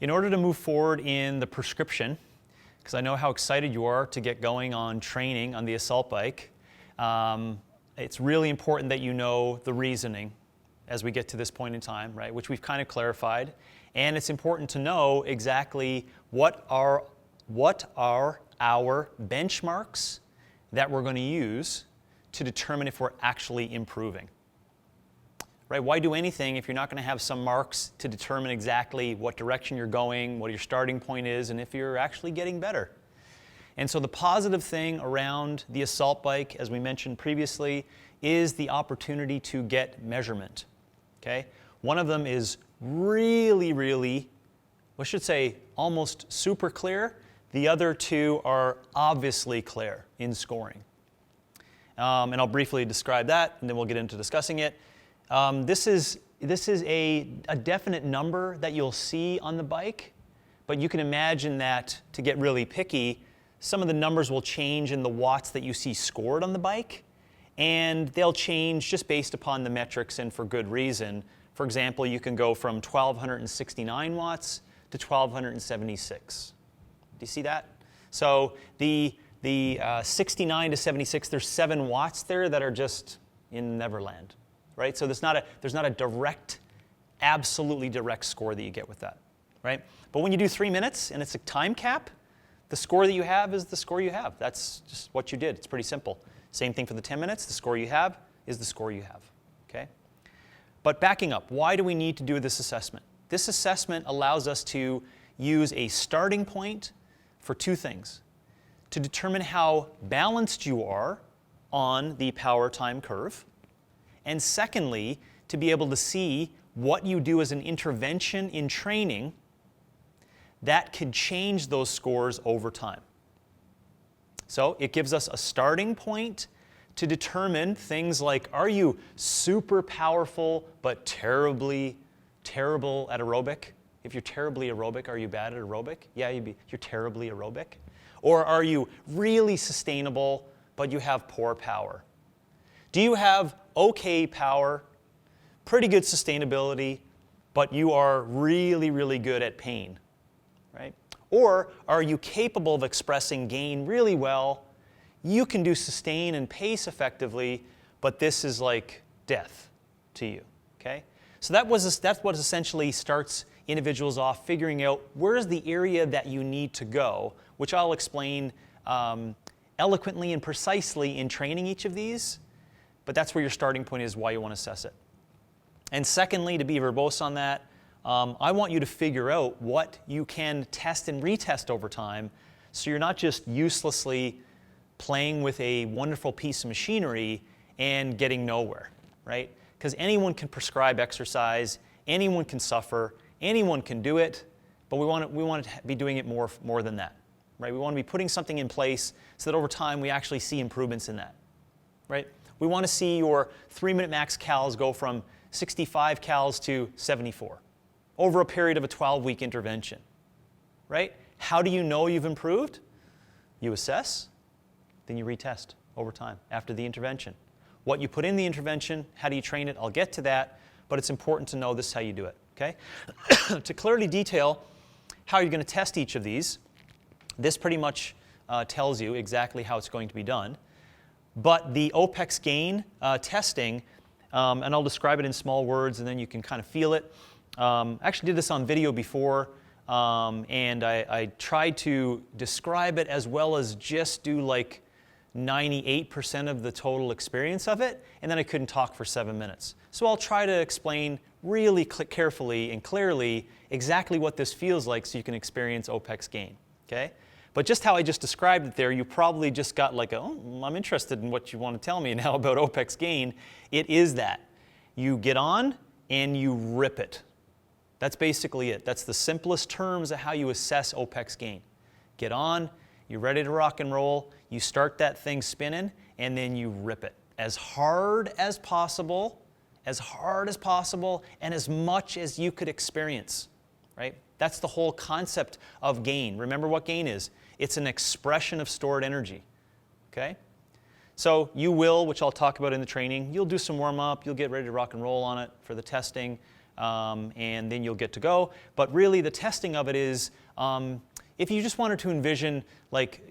In order to move forward in the prescription, because I know how excited you are to get going on training on the assault bike, it's really important that you know the reasoning as we get to this point in time, right, which we've kind of clarified. And it's important to know exactly what are our benchmarks that we're going to use to determine if we're actually improving. Right? Why do anything if you're not going to have some marks to determine exactly what direction you're going, what your starting point is, and if you're actually getting better? And so the positive thing around the assault bike, as we mentioned previously, is the opportunity to get measurement. Okay? One of them is really, I should say almost super clear. The other two are obviously clear in scoring. And I'll briefly describe that, and then we'll get into discussing it. This is a definite number that you'll see on the bike, but you can imagine that to get really picky, some of the numbers will change in the watts that you see scored on the bike, and they'll change just based upon the metrics and for good reason. For example, you can go from 1,269 watts to 1,276. Do you see that? So the 69 to 76, there's 7 watts there that are just in Neverland. Right? So there's not a direct, absolutely direct score that you get with that, right? But when you do 3 minutes and it's a time cap, the score that you have is the score you have. That's just what you did. It's pretty simple. Same thing for the 10 minutes. The score you have is the score you have, okay? But backing up, why do we need to do this assessment? This assessment allows us to use a starting point for 2 things. To determine how balanced you are on the power time curve, and secondly, to be able to see what you do as an intervention in training that could change those scores over time. So it gives us a starting point to determine things like, are you super powerful but terrible at aerobic? If you're terribly aerobic, are you bad at aerobic? Yeah, you're terribly aerobic. Or are you really sustainable but you have poor power? Do you have okay power, pretty good sustainability, but you are really good at pain, right? Or are you capable of expressing gain really well? You can do sustain and pace effectively, but this is like death to you, okay? So that's what essentially starts individuals off figuring out where's the area that you need to go, which I'll explain eloquently and precisely in training each of these. But that's where your starting point is, why you want to assess it. And secondly, to be verbose on that, I want you to figure out what you can test and retest over time so you're not just uselessly playing with a wonderful piece of machinery and getting nowhere, right? Because anyone can prescribe exercise, anyone can suffer, anyone can do it, but we want to be doing it more than that, right? We want to be putting something in place so that over time we actually see improvements in that, right? We want to see your 3-minute max cals go from 65 cals to 74 over a period of a 12-week intervention, right? How do you know you've improved? You assess, then you retest over time after the intervention. What you put in the intervention, how do you train it? I'll get to that, but it's important to know this is how you do it, okay? To clearly detail how you're going to test each of these, this pretty much tells you exactly how it's going to be done. But the OPEX gain testing, and I'll describe it in small words and then you can kind of feel it. I actually did this on video before, and I tried to describe it as well as just do like 98% of the total experience of it, and then I couldn't talk for 7 minutes. So I'll try to explain really carefully and clearly exactly what this feels like so you can experience OPEX gain, okay? But just how I just described it there, you probably just got like, oh, I'm interested in what you want to tell me now about OPEX gain. It is that. You get on and you rip it. That's basically it. That's the simplest terms of how you assess OPEX gain. Get on, you're ready to rock and roll, you start that thing spinning, and then you rip it. As hard as possible, and as much as you could experience, right? That's the whole concept of gain. Remember what gain is. It's an expression of stored energy, okay? So you will, which I'll talk about in the training, you'll do some warm-up, you'll get ready to rock and roll on it for the testing. and then you'll get to go. But really the testing of it is, if you just wanted to envision, like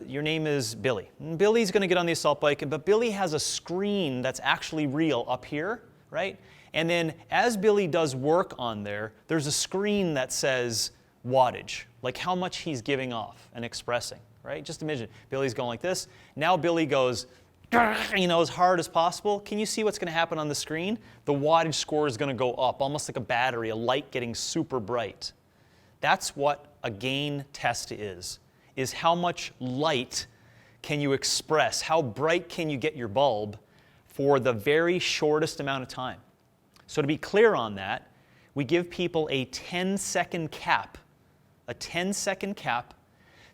your name is Billy. And Billy's going to get on the assault bike, but Billy has a screen that's actually real up here, right? And then as Billy does work on there, there's a screen that says wattage, like how much he's giving off and expressing, right? Just imagine, Billy's going like this. Now Billy goes, as hard as possible. Can you see what's going to happen on the screen? The wattage score is going to go up, almost like a battery, a light getting super bright. That's what a gain test is how much light can you express? How bright can you get your bulb for the very shortest amount of time? So to be clear on that, we give people a 10-second cap,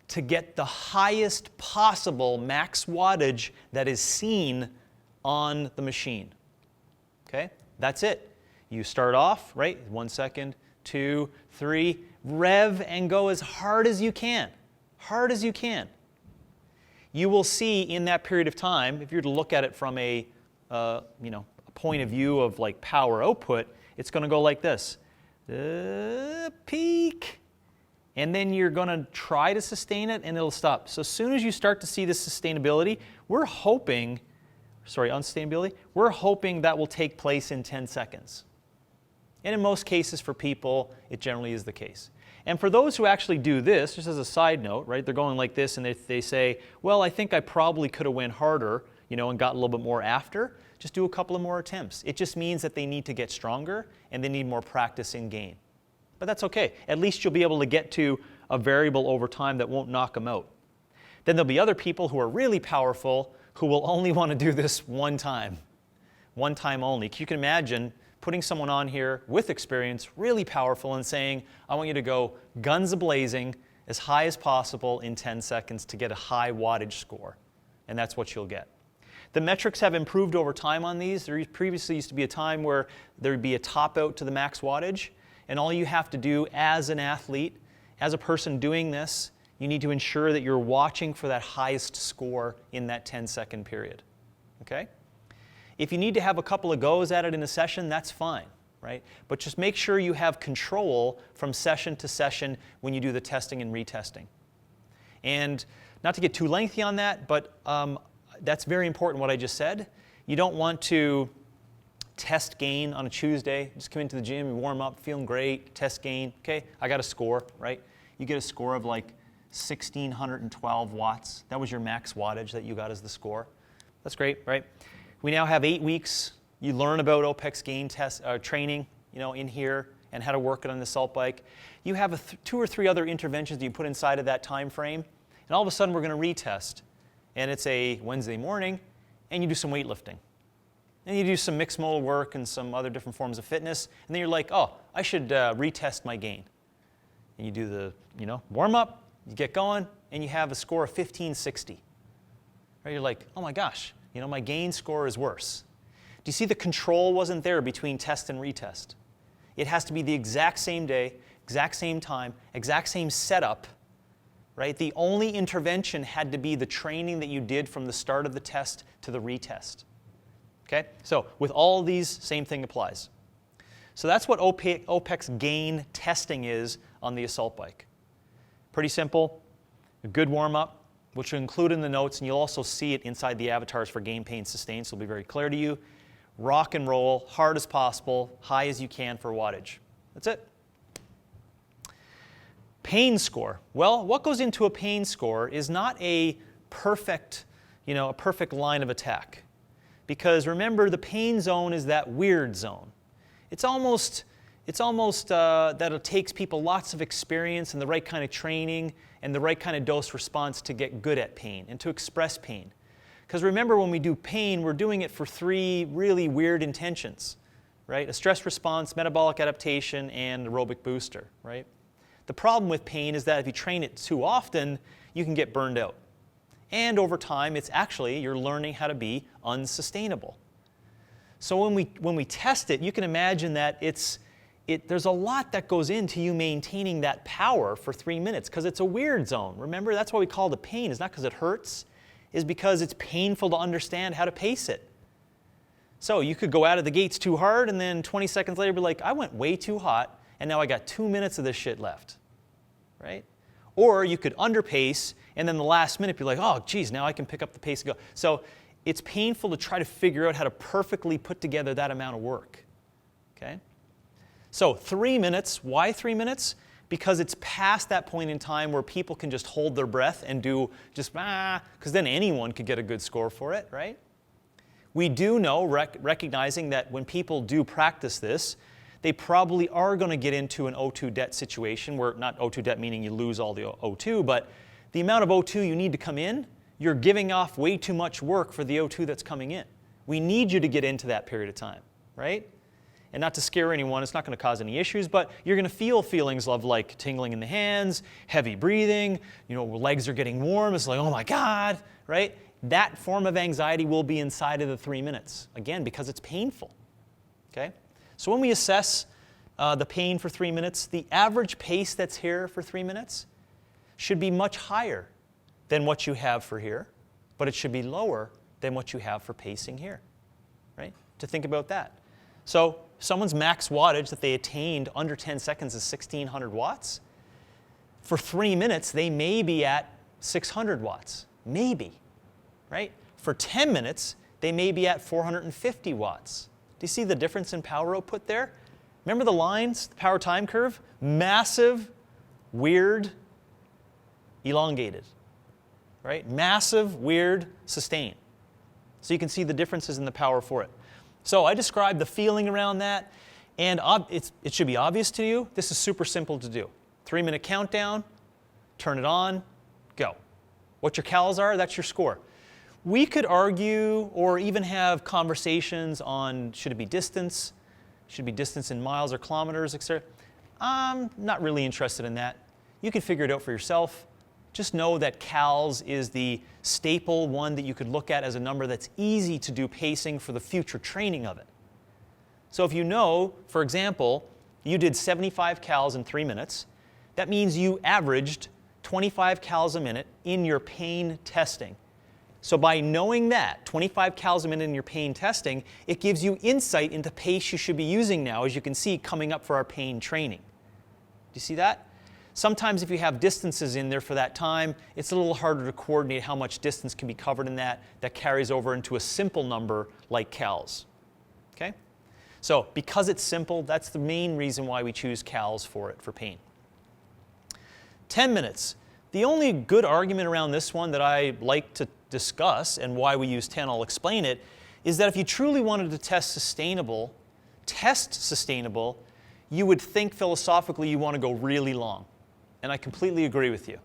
to get the highest possible max wattage that is seen on the machine. Okay? That's it. You start off, right? 1 second, 2, 3, rev and go as hard as you can. Hard as you can. You will see in that period of time, if you were to look at it from a point of view of like power output, it's going to go like this. Peak. And then you're going to try to sustain it and it'll stop. So as soon as you start to see this sustainability, we're hoping that will take place in 10 seconds. And in most cases for people, it generally is the case. And for those who actually do this, just as a side note, right, they're going like this and they say, well, I think I probably could have went harder, and got a little bit more after. Just do a couple of more attempts. It just means that they need to get stronger and they need more practice in gain. But that's okay. At least you'll be able to get to a variable over time that won't knock them out. Then there'll be other people who are really powerful who will only want to do this one time only. You can imagine putting someone on here with experience, really powerful, and saying, I want you to go guns a-blazing as high as possible in 10 seconds to get a high wattage score. And that's what you'll get. The metrics have improved over time on these. There previously used to be a time where there would be a top out to the max wattage. And all you have to do as an athlete, as a person doing this, you need to ensure that you're watching for that highest score in that 10-second period. Okay? If you need to have a couple of goes at it in a session, that's fine, right? But just make sure you have control from session to session when you do the testing and retesting. And not to get too lengthy on that, but that's very important what I just said. You don't want to test gain on a Tuesday. Just come into the gym, you warm up, feeling great, test gain. Okay, I got a score, right? You get a score of like 1,612 watts. That was your max wattage that you got as the score. That's great, right? We now have 8 weeks. You learn about OPEX gain test training, in here and how to work it on the assault bike. You have 2 or 3 other interventions that you put inside of that time frame, and all of a sudden we're going to retest. And it's a Wednesday morning, and you do some weightlifting. And you do some mixed modal work and some other different forms of fitness, and then you're like, oh, I should retest my gain. And you do the, warm up, you get going, and you have a score of 1560. Right? You're like, oh my gosh, my gain score is worse. Do you see the control wasn't there between test and retest? It has to be the exact same day, exact same time, exact same setup, right? The only intervention had to be the training that you did from the start of the test to the retest. Okay? So with all of these, same thing applies. So that's what OPEX gain testing is on the assault bike. Pretty simple, a good warm-up, which will include in the notes, and you'll also see it inside the avatars for gain, pain, sustain, so it'll be very clear to you. Rock and roll, hard as possible, high as you can for wattage. That's it. Pain score. Well, what goes into a pain score is not a perfect line of attack. Because remember, the pain zone is that weird zone. It's almost that it takes people lots of experience and the right kind of training and the right kind of dose response to get good at pain and to express pain. Because remember, when we do pain, we're doing it for 3 really weird intentions, right? A stress response, metabolic adaptation, and aerobic booster, right? The problem with pain is that if you train it too often, you can get burned out. And over time, you're learning how to be unsustainable. So when we test it, you can imagine that there's a lot that goes into you maintaining that power for 3 minutes because it's a weird zone. Remember, that's why we call it a pain. It's not because it hurts. It's because it's painful to understand how to pace it. So you could go out of the gates too hard and then 20 seconds later be like, I went way too hot and now I got 2 minutes of this shit left, right? Or you could underpace and then the last minute be like, oh geez, now I can pick up the pace and go. So it's painful to try to figure out how to perfectly put together that amount of work, okay? So 3 minutes, why 3 minutes? Because it's past that point in time where people can just hold their breath and do just, because then anyone could get a good score for it, right? We do know, recognizing that when people do practice this, they probably are going to get into an O2 debt situation, where not O2 debt meaning you lose all the O2, but the amount of O2 you need to come in, you're giving off way too much work for the O2 that's coming in. We need you to get into that period of time, right? And not to scare anyone, it's not going to cause any issues, but you're going to feel feelings of like tingling in the hands, heavy breathing, legs are getting warm, it's like, oh my God, right? That form of anxiety will be inside of the 3 minutes, again, because it's painful, okay? So when we assess the pain for 3 minutes, the average pace that's here for 3 minutes should be much higher than what you have for here, but it should be lower than what you have for pacing here, right? To think about that. So someone's max wattage that they attained under 10 seconds is 1,600 watts. For 3 minutes, they may be at 600 watts, maybe, right? For 10 minutes, they may be at 450 watts. Do you see the difference in power output there? Remember the lines, the power time curve? Massive, weird, elongated, right? Massive, weird, sustained. So you can see the differences in the power for it. So I described the feeling around that, and it should be obvious to you. This is super simple to do. 3 minute countdown, turn it on, go. What your cals are, that's your score. We could argue or even have conversations on should it be distance, should it be distance in miles or kilometers, etc. I'm not really interested in that. You can figure it out for yourself. Just know that cals is the staple one that you could look at as a number that's easy to do pacing for the future training of it. So if you know, for example, you did 75 cals in 3 minutes, that means you averaged 25 cals a minute in your pain testing. So by knowing that, 25 cals a minute in your pain testing, it gives you insight into pace you should be using now, as you can see coming up for our pain training. Do you see that? Sometimes if you have distances in there for that time, it's a little harder to coordinate how much distance can be covered in that carries over into a simple number like cals. Okay? So because it's simple, that's the main reason why we choose cals for it, for pain. 10 minutes. The only good argument around this one that I like to discuss and why we use 10, I'll explain it, is that if you truly wanted to test sustainable, you would think philosophically you want to go really long. And I completely agree with you,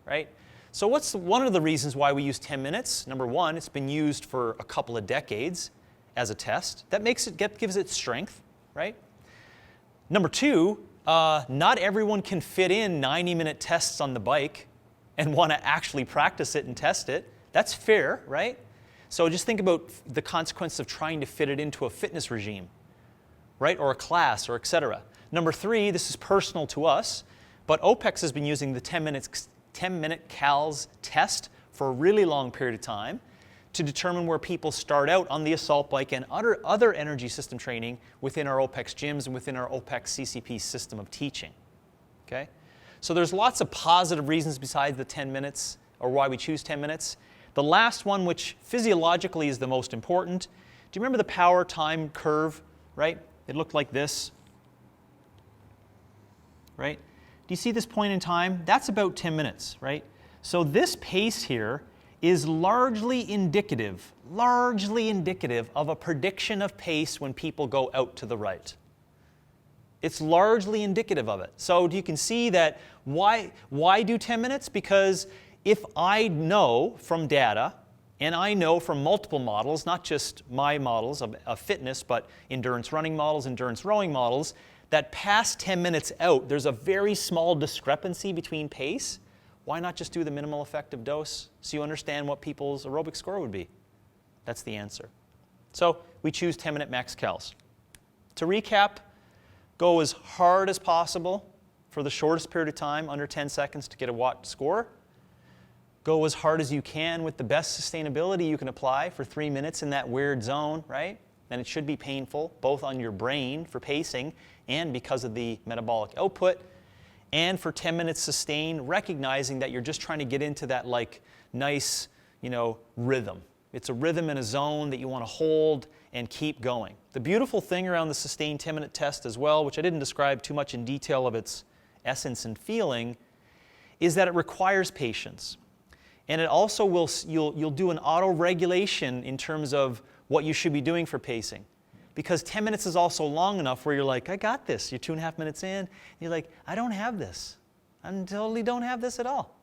right? So what's one of the reasons why we use 10 minutes? Number one, it's been used for a couple of decades as a test. That gives it strength, right? Number two, not everyone can fit in 90-minute tests on the bike and want to actually practice it and test it. That's fair, right? So just think about the consequence of trying to fit it into a fitness regime, right? Or a class, or etc. Number three, this is personal to us, but OPEX has been using the 10-minute cals test for a really long period of time to determine where people start out on the assault bike and other energy system training within our OPEX gyms and within our OPEX CCP system of teaching. Okay? So there's lots of positive reasons besides the 10 minutes, or why we choose 10 minutes. The last one, which physiologically is the most important, do you remember the power time curve, right? It looked like this, right? Do you see this point in time? That's about 10 minutes, right? So this pace here is largely indicative of a prediction of pace when people go out to the right. It's largely indicative of it. So you can see that why do 10 minutes? Because if I know from data, and I know from multiple models, not just my models of fitness, but endurance running models, endurance rowing models, that past 10 minutes out, there's a very small discrepancy between pace. Why not just do the minimal effective dose so you understand what people's aerobic score would be? That's the answer. So we choose 10-minute max cals. To recap, go as hard as possible for the shortest period of time, under 10 seconds to get a watt score. Go as hard as you can with the best sustainability you can apply for 3 minutes in that weird zone, right? then it should be painful, both on your brain for pacing and because of the metabolic output. And for 10 minutes sustained, recognizing that you're just trying to get into that like nice, rhythm. It's a rhythm and a zone that you want to hold and keep going. The beautiful thing around the sustained 10-minute test as well, which I didn't describe too much in detail of its essence and feeling, is that it requires patience. And it also you'll do an auto-regulation in terms of what you should be doing for pacing. Because 10 minutes is also long enough where you're like, I got this. You're 2.5 minutes in, and you're like, I don't have this. I totally don't have this at all.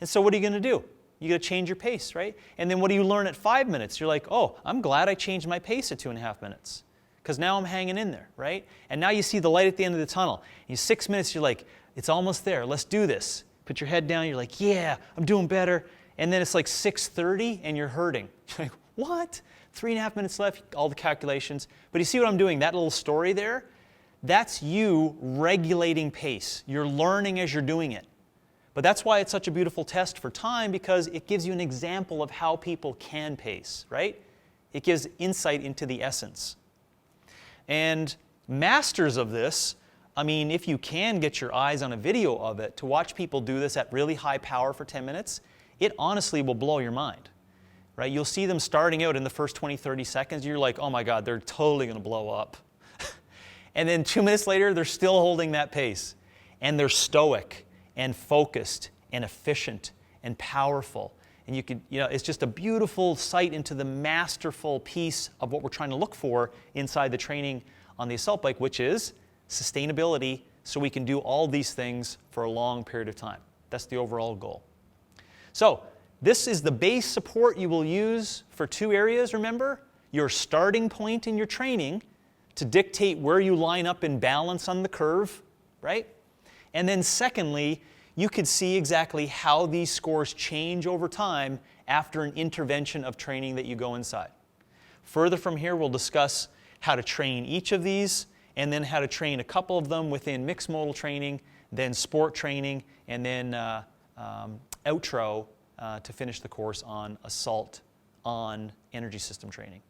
And so what are you going to do? You got to change your pace, right? And then what do you learn at 5 minutes? You're like, oh, I'm glad I changed my pace at 2.5 minutes because now I'm hanging in there, right? And now you see the light at the end of the tunnel. In 6 minutes, you're like, it's almost there. Let's do this. Put your head down. You're like, yeah, I'm doing better. And then it's like 6:30 and you're hurting. You're like, what? 3.5 minutes left, all the calculations. But you see what I'm doing? That little story there, that's you regulating pace. You're learning as you're doing it. But that's why it's such a beautiful test for time, because it gives you an example of how people can pace, right? It gives insight into the essence. And masters of this, if you can get your eyes on a video of it, to watch people do this at really high power for 10 minutes, it honestly will blow your mind, right? You'll see them starting out in the first 20, 30 seconds. You're like, oh my God, they're totally going to blow up. And then 2 minutes later, they're still holding that pace. And they're stoic and focused and efficient and powerful. And it's just a beautiful sight into the masterful piece of what we're trying to look for inside the training on the assault bike, which is sustainability, so we can do all these things for a long period of time. That's the overall goal. So this is the base support you will use for 2 areas, remember? Your starting point in your training to dictate where you line up in balance on the curve, right? And then secondly, you could see exactly how these scores change over time after an intervention of training that you go inside. Further from here, we'll discuss how to train each of these, and then how to train a couple of them within mixed modal training, then sport training, and then outro to finish the course on assault on energy system training.